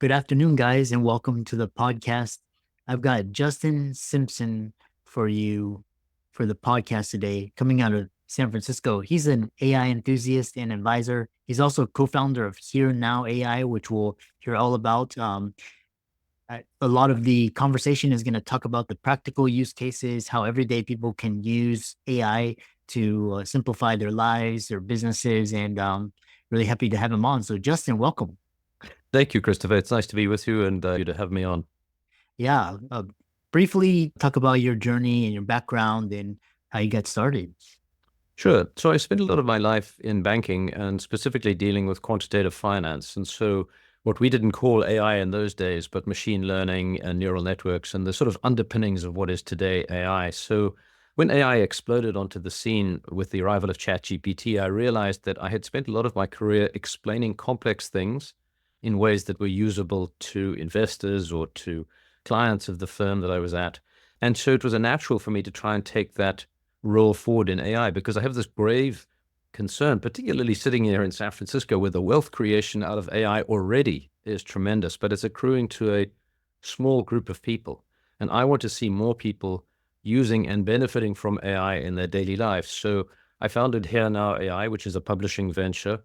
Good afternoon, guys, and welcome to the podcast. I've got Justin Simpson for you for the podcast today, coming out of San Francisco. He's an AI enthusiast and advisor. He's also co-founder of Here Now AI, which we'll hear all about. A lot of the conversation is going to talk about the practical use cases, how everyday people can use AI to simplify their lives, their businesses, and really happy to have him on. So, Justin, welcome. Thank you, Christopher. It's nice to be with you and you to have me on. Yeah. Briefly talk about your journey and your background and how you got started. Sure. So I spent a lot of my life in banking and specifically dealing with quantitative finance. And so what we didn't call AI in those days, but machine learning and neural networks and the sort of underpinnings of what is today AI. So when AI exploded onto the scene with the arrival of ChatGPT, I realized that I had spent a lot of my career explaining complex things in ways that were usable to investors or to clients of the firm that I was at. And so it was a natural for me to try and take that role forward in AI because I have this grave concern, particularly sitting here in San Francisco, where the wealth creation out of AI already is tremendous, but it's accruing to a small group of people. And I want to see more people using and benefiting from AI in their daily lives. So I founded Here Now AI, which is a publishing venture.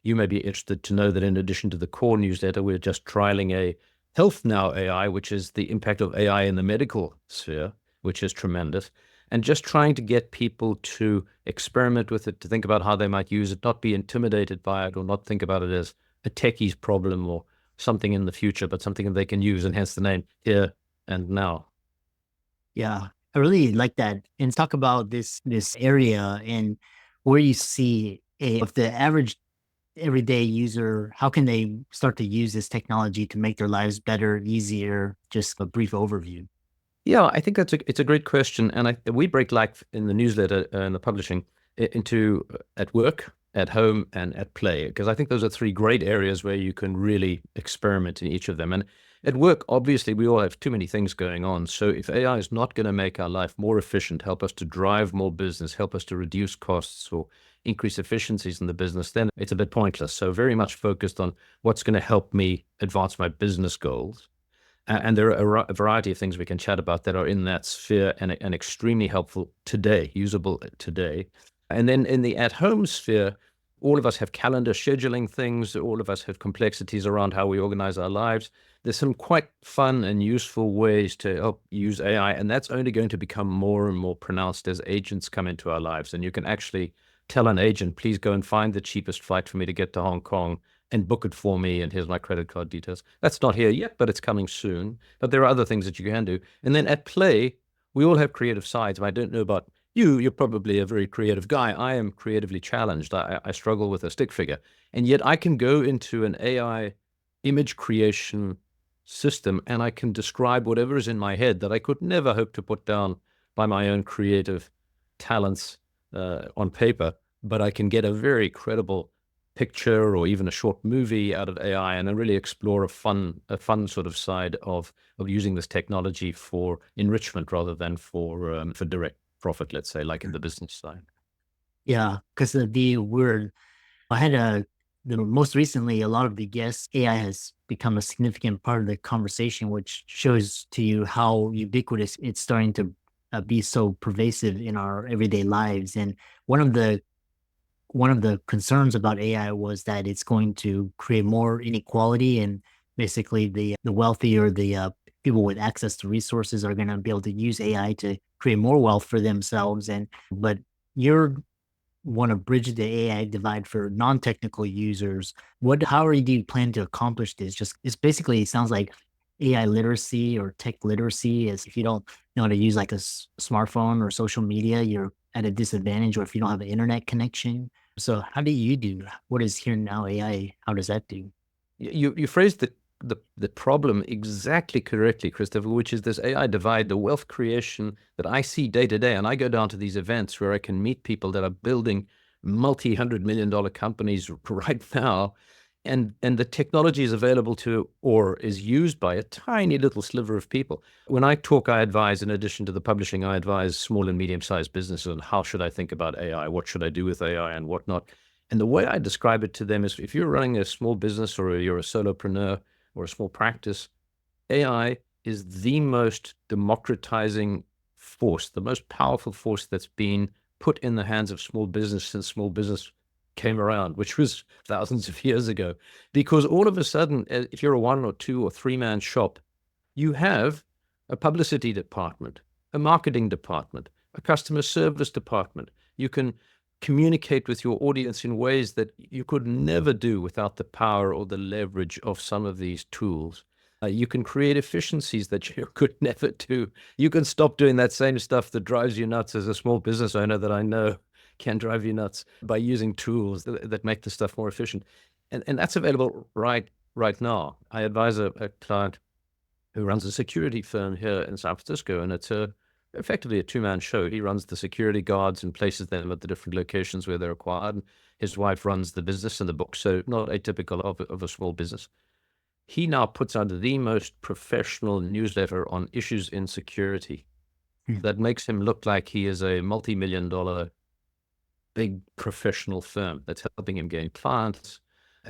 You may be interested to know that in addition to the core newsletter, we're just trialing a Health Now AI, which is the impact of AI in the medical sphere, which is tremendous, and just trying to get people to experiment with it, to think about how they might use it, not be intimidated by it, or not think about it as a techie's problem or something in the future, but something that they can use, and hence the name Here and Now. Yeah. I really like that. And talk about this area and where you see if the average everyday user, how can they start to use this technology to make their lives better, easier? Just a brief overview. Yeah, I think it's a great question, and we break life in the newsletter and the publishing into at work, at home, and at play, because I think those are three great areas where you can really experiment in each of them. And at work, obviously, we all have too many things going on. So if AI is not going to make our life more efficient, help us to drive more business, help us to reduce costs or increase efficiencies in the business, then it's a bit pointless. So very much focused on what's going to help me advance my business goals. And there are a variety of things we can chat about that are in that sphere and extremely helpful today, usable today. And then in the at-home sphere, all of us have calendar scheduling things. All of us have complexities around how we organize our lives. There's some quite fun and useful ways to help use AI, and that's only going to become more and more pronounced as agents come into our lives. And you can actually tell an agent, please go and find the cheapest flight for me to get to Hong Kong and book it for me, and here's my credit card details. That's not here yet, but it's coming soon. But there are other things that you can do. And then at play, we all have creative sides. I don't know about you. You're probably a very creative guy. I am creatively challenged. I struggle with a stick figure. And yet I can go into an AI image creation system and I can describe whatever is in my head that I could never hope to put down by my own creative talents on paper. But I can get a very credible picture or even a short movie out of AI and then really explore a fun sort of side of using this technology for enrichment rather than for direct profit, let's say, like in the business side. Yeah, because the word I had most recently, a lot of the guests, AI has become a significant part of the conversation, which shows to you how ubiquitous it's starting to be so pervasive in our everyday lives. And one of the one of the concerns about AI was that it's going to create more inequality, and basically the wealthy or the people with access to resources are going to be able to use AI to create more wealth for themselves. And but you're want to bridge the AI divide for non-technical users. How are you plan to accomplish this? Just it's basically it sounds like AI literacy or tech literacy is if you don't know how to use like a smartphone or social media, you're at a disadvantage, or if you don't have an internet connection. So how do you do? What is here now AI? How does that do? You phrased the problem exactly correctly, Christopher, which is this AI divide, the wealth creation that I see day to day. And I go down to these events where I can meet people that are building multi-$100 million companies right now. And the technology is available to or is used by a tiny little sliver of people. When I talk, I advise, in addition to the publishing, I advise small and medium-sized businesses on how should I think about AI, what should I do with AI and whatnot. And the way I describe it to them is if you're running a small business or you're a solopreneur, or a small practice, AI is the most democratizing force, the most powerful force that's been put in the hands of small business since small business came around, which was thousands of years ago. Because all of a sudden, if you're a 1 or 2 or 3 man shop, you have a publicity department, a marketing department, a customer service department. You can communicate with your audience in ways that you could never do without the power or the leverage of some of these tools. You can create efficiencies that you could never do. You can stop doing that same stuff that drives you nuts as a small business owner that I know can drive you nuts by using tools that make the stuff more efficient. And that's available right now. I advise a client who runs a security firm here in San Francisco, and it's effectively a 2 man show. He runs the security guards and places them at the different locations where they're required. And his wife runs the business and the book, so not atypical of a small business. He now puts out the most professional newsletter on issues in security Hmm. that makes him look like he is a multi-million-dollar big professional firm that's helping him gain clients,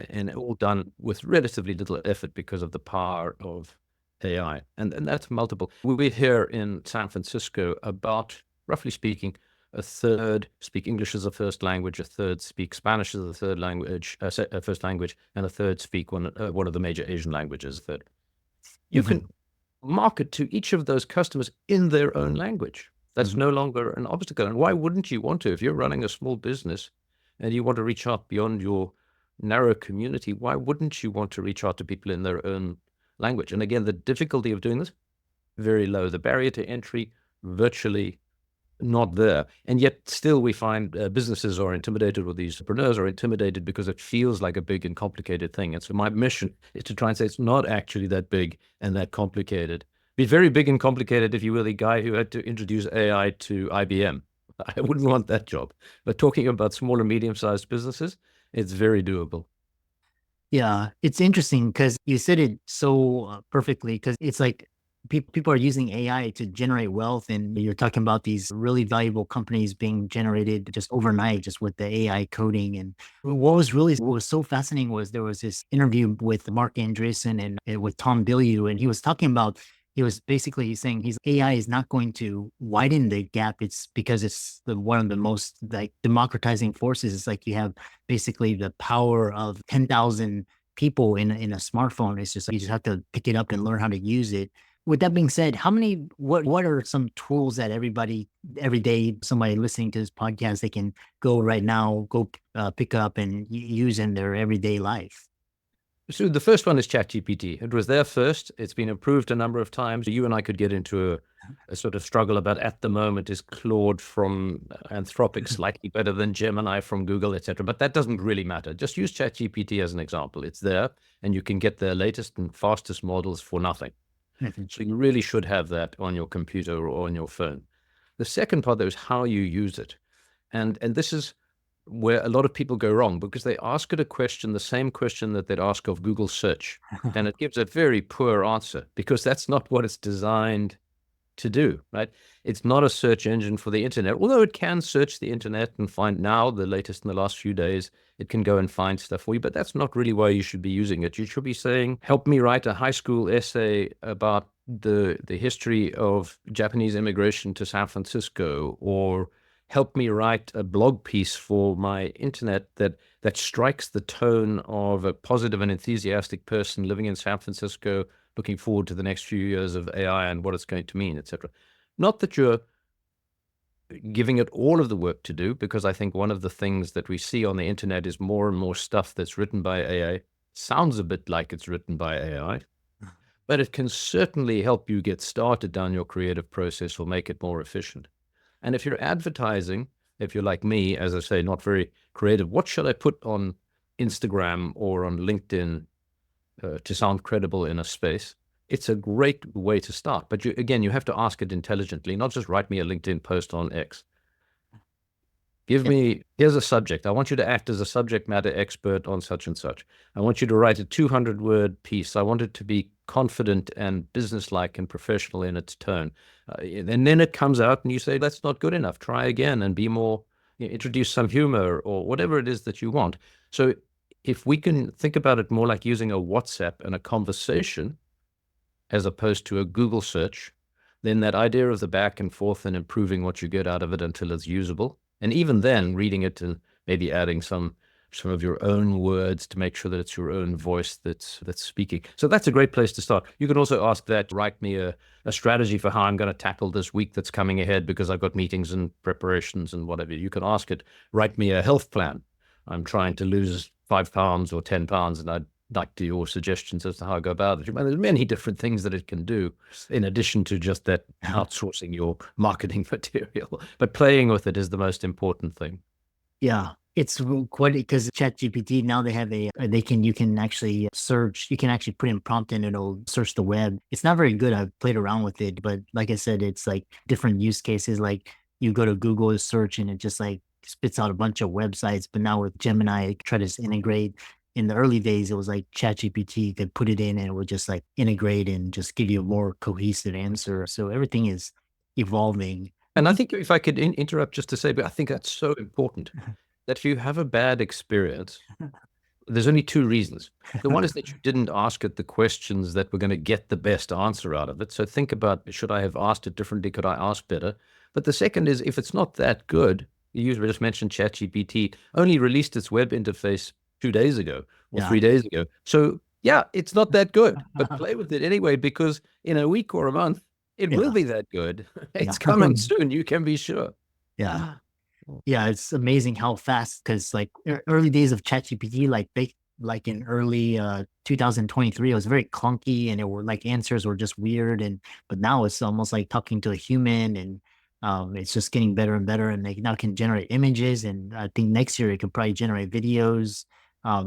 and all done with relatively little effort because of the power of AI. And that's multiple. We're here in San Francisco, about, roughly speaking, a third speak English as a first language, a third speak Spanish as a third language, first language, and a third speak one of the major Asian languages. Third, you can Mhm. market to each of those customers in their own language. That's Mhm. no longer an obstacle. And why wouldn't you want to? If you're running a small business and you want to reach out beyond your narrow community, why wouldn't you want to reach out to people in their own language? And again, the difficulty of doing this, very low. The barrier to entry, virtually not there. And yet still we find businesses are intimidated, or these entrepreneurs are intimidated, because it feels like a big and complicated thing. And so my mission is to try and say it's not actually that big and that complicated. Be very big and complicated if you were the guy who had to introduce AI to IBM. I wouldn't want that job. But talking about small and medium-sized businesses, it's very doable. Yeah, it's interesting because you said it so perfectly. Because it's like people are using AI to generate wealth, and you're talking about these really valuable companies being generated just overnight, just with the AI coding. And what was so fascinating was there was this interview with Mark Andreessen and with Tom Bilyeu, and he was talking about. He was basically saying he's AI is not going to widen the gap. It's because it's one of the most like democratizing forces. It's like you have basically the power of 10,000 people in a smartphone. It's just like you just have to pick it up and learn how to use it. With that being said, what are some tools that everybody every day, somebody listening to this podcast, they can go right now, go pick up and use in their everyday life? So the first one is ChatGPT. It was there first. It's been improved a number of times. You and I could get into a sort of struggle about, at the moment, is Claude from Anthropic slightly better than Gemini from Google, etc. But that doesn't really matter. Just use ChatGPT as an example. It's there, and you can get the latest and fastest models for nothing. So you really should have that on your computer or on your phone. The second part, though, is how you use it. And this is where a lot of people go wrong, because they ask it a question, the same question that they'd ask of Google search, and it gives a very poor answer, because that's not what it's designed to do, right? It's not a search engine for the internet, although it can search the internet and find now the latest in the last few days. It can go and find stuff for you, but that's not really why you should be using it. You should be saying, help me write a high school essay about the history of Japanese immigration to San Francisco, or help me write a blog piece for my internet that strikes the tone of a positive and enthusiastic person living in San Francisco, looking forward to the next few years of AI and what it's going to mean, etc. Not that you're giving it all of the work to do, because I think one of the things that we see on the internet is more and more stuff that's written by AI sounds a bit like it's written by AI, but it can certainly help you get started down your creative process or make it more efficient. And if you're advertising, if you're like me, as I say, not very creative, what should I put on Instagram or on LinkedIn to sound credible in a space? It's a great way to start. But again, you have to ask it intelligently, not just write me a LinkedIn post on X. Here's a subject. I want you to act as a subject matter expert on such and such. I want you to write a 200-word piece. I want it to be confident and businesslike and professional in its tone. And then it comes out and you say, that's not good enough. Try again and be more, introduce some humor or whatever it is that you want. So if we can think about it more like using a WhatsApp and a conversation as opposed to a Google search, then that idea of the back and forth and improving what you get out of it until it's usable, and even then reading it and maybe adding some of your own words to make sure that it's your own voice that's speaking. So that's a great place to start. You can also ask that, write me a strategy for how I'm going to tackle this week that's coming ahead because I've got meetings and preparations and whatever. You can ask it, write me a health plan. I'm trying to lose 5 pounds or 10 pounds, and I'd like to your suggestions as to how I go about it. There's many different things that it can do in addition to just that outsourcing your marketing material. But playing with it is the most important thing. Yeah, it's quite because ChatGPT now they have they can you can actually search, you can actually put in prompt and it'll search the web. It's not very good. I've played around with it, but like I said, it's like different use cases. Like you go to Google search and it just like spits out a bunch of websites. But now with Gemini, try to integrate. In the early days, it was like ChatGPT, you could put it in and it would just like integrate and just give you a more cohesive answer. So everything is evolving. And I think if I could interrupt just to say, but I think that's so important that if you have a bad experience, there's only two reasons. The one is that you didn't ask it the questions that were going to get the best answer out of it. So think about, should I have asked it differently? Could I ask better? But the second is, if it's not that good, you just mentioned ChatGPT only released its web interface 2 days ago or Yeah. 3 days ago. So yeah, it's not that good, but play with it anyway, because in a week or a month, it will Yeah. be that good. Yeah. It's coming soon. You can be sure. Yeah. Yeah, it's amazing how fast, because like early days of ChatGPT, like in early 2023, it was very clunky and it were like answers were just weird. And but now it's almost like talking to a human, and it's just getting better and better. And they now can generate images, and I think next year it could probably generate videos.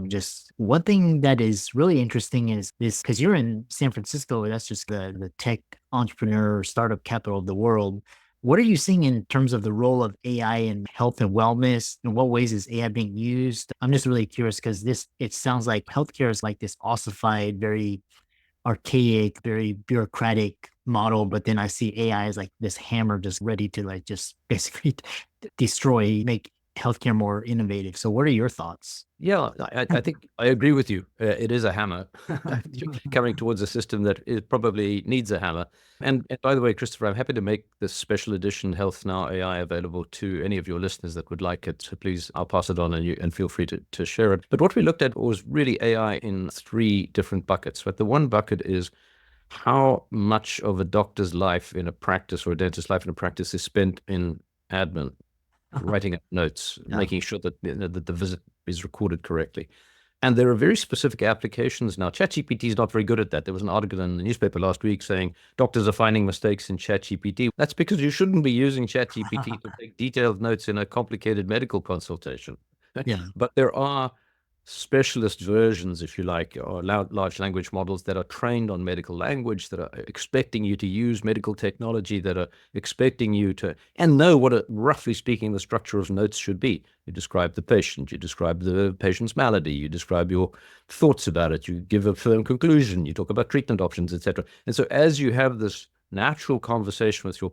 Just one thing that is really interesting is this, because you're in San Francisco, that's just the tech entrepreneur startup capital of the world. What are you seeing in terms of the role of AI in health and wellness? In what ways is AI being used? I'm just really curious because it sounds like healthcare is like this ossified, very archaic, very bureaucratic model. But then I see AI as like this hammer just ready to like just basically destroy, make healthcare more innovative. So what are your thoughts? Yeah, I think I agree with you. It is a hammer coming towards a system that it probably needs a hammer. And by the way, Christopher, I'm happy to make this special edition Health Now AI available to any of your listeners that would like it. So please, I'll pass it on, and feel free to share it. But what we looked at was really AI in three different buckets. But the one bucket is how much of a doctor's life in a practice or a dentist's life in a practice is spent in admin, writing up notes, Yeah. making sure that, that the visit is recorded correctly. And there are very specific applications now. ChatGPT is not very good at that. There was an article in the newspaper last week saying doctors are finding mistakes in ChatGPT. That's because you shouldn't be using ChatGPT to take detailed notes in a complicated medical consultation. Yeah. But there are specialist versions, if you like, or large language models that are trained on medical language, that are expecting you to use medical technology, that are expecting you to and know what, roughly speaking, the structure of notes should be. You describe the patient, you describe the patient's malady, you describe your thoughts about it, you give a firm conclusion, you talk about treatment options, etc. And so as you have this natural conversation with your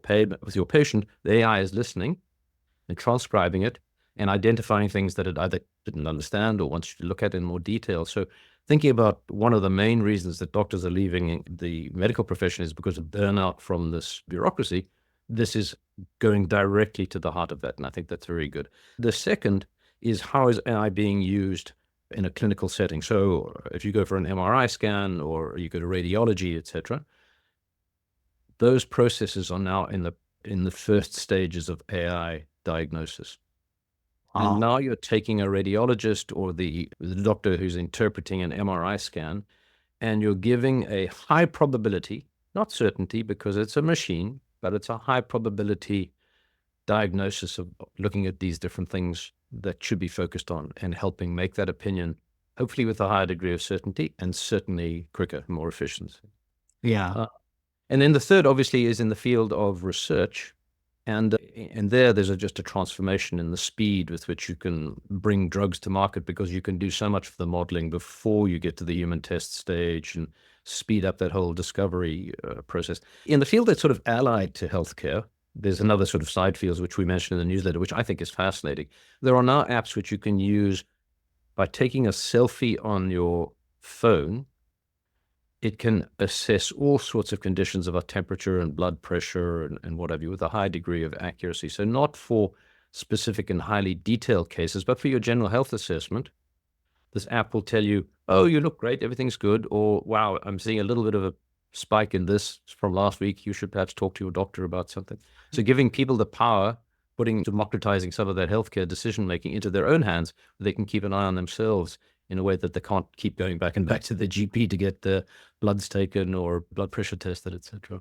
patient, the AI is listening and transcribing it and identifying things that it either didn't understand or wants you to look at in more detail. So thinking about one of the main reasons that doctors are leaving the medical profession is because of burnout from this bureaucracy. This is going directly to the heart of that, and I think that's very good. The second is, how is AI being used in a clinical setting? So if you go for an MRI scan or you go to radiology, etc., those processes are now in the first stages of AI diagnosis. And Wow. now you're taking a radiologist or the doctor who's interpreting an MRI scan, and you're giving a high probability, not certainty because it's a machine, but it's a high probability diagnosis of looking at these different things that should be focused on and helping make that opinion, hopefully with a higher degree of certainty and certainly quicker, more efficient. Yeah. And then the third, obviously, is in the field of research. And there's just a transformation in the speed with which you can bring drugs to market, because you can do so much of the modeling before you get to the human test stage and speed up that whole discovery process. In the field that's sort of allied to healthcare, there's another sort of side fields which we mentioned in the newsletter, which I think is fascinating. There are now apps which you can use by taking a selfie on your phone, it can assess all sorts of conditions of our temperature and blood pressure and what have you with a high degree of accuracy. So not for specific and highly detailed cases, but for your general health assessment, this app will tell you, oh, you look great, everything's good, or wow, I'm seeing a little bit of a spike in this from last week. You should perhaps talk to your doctor about something. So giving people the power, democratizing some of that healthcare decision making into their own hands, where they can keep an eye on themselves in a way that they can't keep going back and back to the GP to get the bloods taken or blood pressure tested, etc.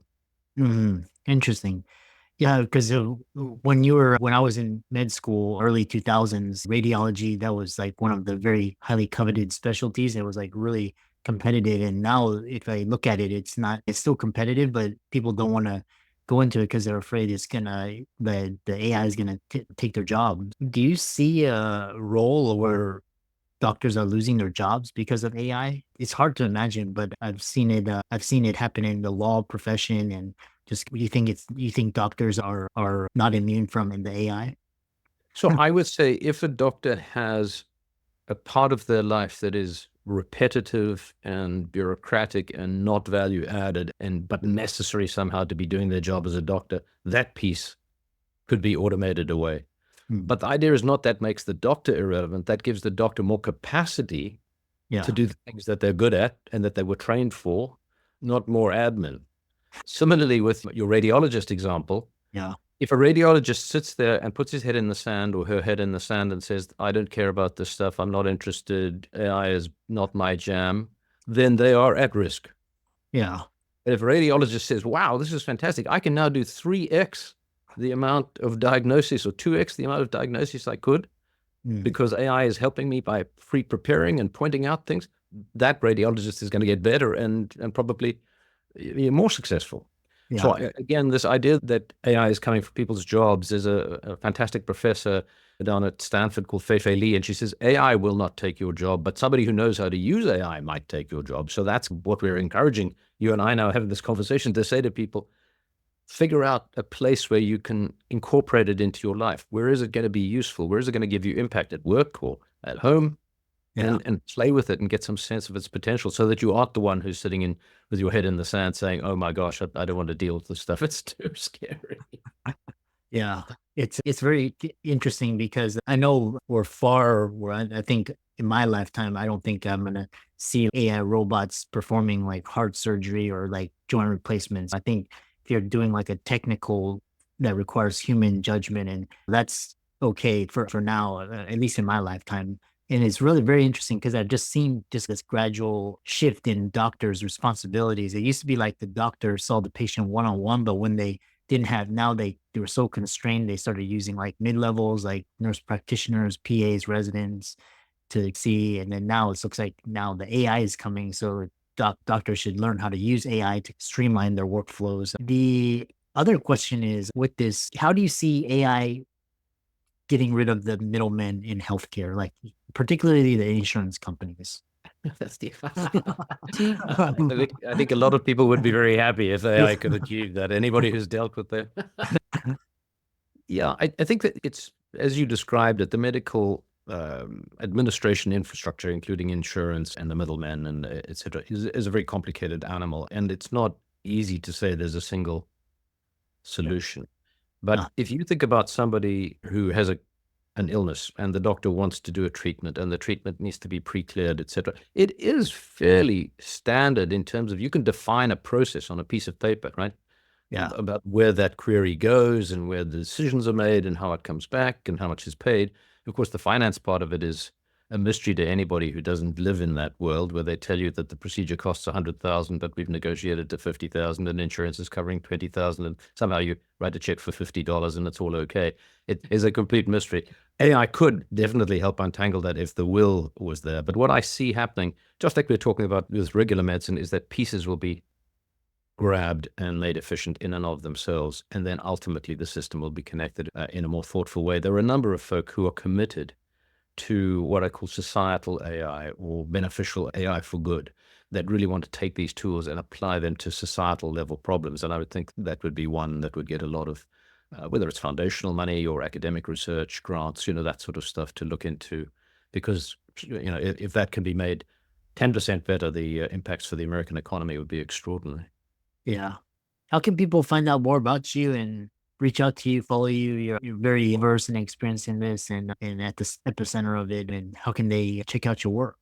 Interesting. Yeah, because when I was in med school, early 2000s, radiology, that was like one of the very highly coveted specialties. It was like really competitive. And now if I look at it, it's not, it's still competitive, but people don't want to go into it because they're afraid the AI is gonna take their job. Do you see a role where doctors are losing their jobs because of AI? It's hard to imagine, but I've seen it. I've seen it happen in the law profession, and just you think doctors are not immune from in the AI? So I would say if a doctor has a part of their life that is repetitive and bureaucratic and not value added and but necessary somehow to be doing their job as a doctor, that piece could be automated away. Hmm. But the idea is not that makes the doctor irrelevant. That gives the doctor more capacity to Yeah, do the things that they're good at and that they were trained for, not more admin. Similarly, with your radiologist example, yeah, if a radiologist sits there and puts his head in the sand or her head in the sand and says, I don't care about this stuff, I'm not interested, AI is not my jam, then they are at risk. yeah, But if a radiologist says, wow, this is fantastic, I can now do 3x the amount of diagnosis or 2x the amount of diagnosis I could mm, because AI is helping me by pre-preparing and pointing out things, that radiologist is going to get better and probably more successful. So yeah, again, this idea that AI is coming for people's jobs is a fantastic professor down at Stanford called Fei Li, and she says AI will not take your job, but somebody who knows how to use AI might take your job. So that's what we're encouraging you and I now having this conversation to say to people, figure out a place where you can incorporate it into your life. Where is it going to be useful? Where is it going to give you impact at work or at home? yeah. And play with it and get some sense of its potential so that you aren't the one who's sitting in with your head in the sand saying, oh my gosh, I don't want to deal with this stuff. It's too scary. Yeah, it's very interesting because I know we're far. Where I think in my lifetime, I don't think I'm gonna see AI robots performing like heart surgery or like joint replacements. I think if you're doing like a technical that requires human judgment, and that's okay for now, at least in my lifetime. And it's really very interesting because I've just seen just this gradual shift in doctors' responsibilities. It used to be like the doctor saw the patient one on one, but when they didn't have now they were so constrained they started using like mid-levels like nurse practitioners, PAs, residents to see. And then now it looks like now the AI is coming, so doctors should learn how to use AI to streamline their workflows. The other question is with this, how do you see AI getting rid of the middlemen in healthcare, like particularly the insurance companies? That's the I think a lot of people would be very happy if AI could achieve that. Anybody who's dealt with them. Yeah, I think that it's, as you described it, the medical administration infrastructure, including insurance and the middlemen and et cetera, is a very complicated animal. And it's not easy to say there's a single Yeah. solution. But No. if you think about somebody who has an illness and the doctor wants to do a treatment and the treatment needs to be pre-cleared, etc., it is fairly standard in terms of you can define a process on a piece of paper, right? Yeah. About where that query goes and where the decisions are made and how it comes back and how much is paid. Of course, the finance part of it is a mystery to anybody who doesn't live in that world, where they tell you that the procedure costs 100,000, but we've negotiated to 50,000 and insurance is covering 20,000, and somehow you write a check for $50 and it's all okay. It is a complete mystery. AI could definitely help untangle that if the will was there. But what I see happening, just like we're talking about with regular medicine, is that pieces will be grabbed and made efficient in and of themselves. And then ultimately the system will be connected in a more thoughtful way. There are a number of folk who are committed to what I call societal AI or beneficial AI for good, that really want to take these tools and apply them to societal level problems. And I would think that would be one that would get a lot of, whether it's foundational money or academic research grants, that sort of stuff to look into, because if that can be made 10% better, the impacts for the American economy would be extraordinary. Yeah. How can people find out more about you and reach out to you, follow you? You're very versed and experienced in this and at the epicenter of it. And how can they check out your work?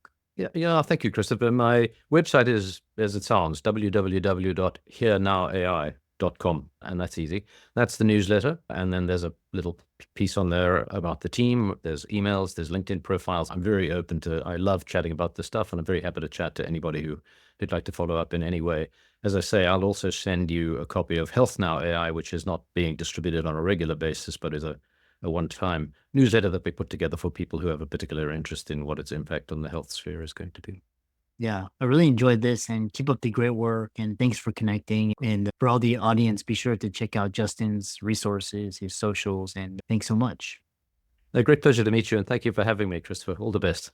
Yeah, thank you, Christopher. My website is, as it sounds, www.hearnowai.com, and that's easy. That's the newsletter, and then there's a little piece on there about the team. There's emails, there's LinkedIn profiles. I'm very open to, I love chatting about this stuff, and I'm very happy to chat to anybody who'd like to follow up in any way. As I say, I'll also send you a copy of Health Now AI, which is not being distributed on a regular basis, but is a one-time newsletter that we put together for people who have a particular interest in what its impact on the health sphere is going to be. Yeah, I really enjoyed this and keep up the great work. And thanks for connecting. And for all the audience, be sure to check out Justin's resources, his socials, and thanks so much. A great pleasure to meet you, and thank you for having me, Christopher. All the best.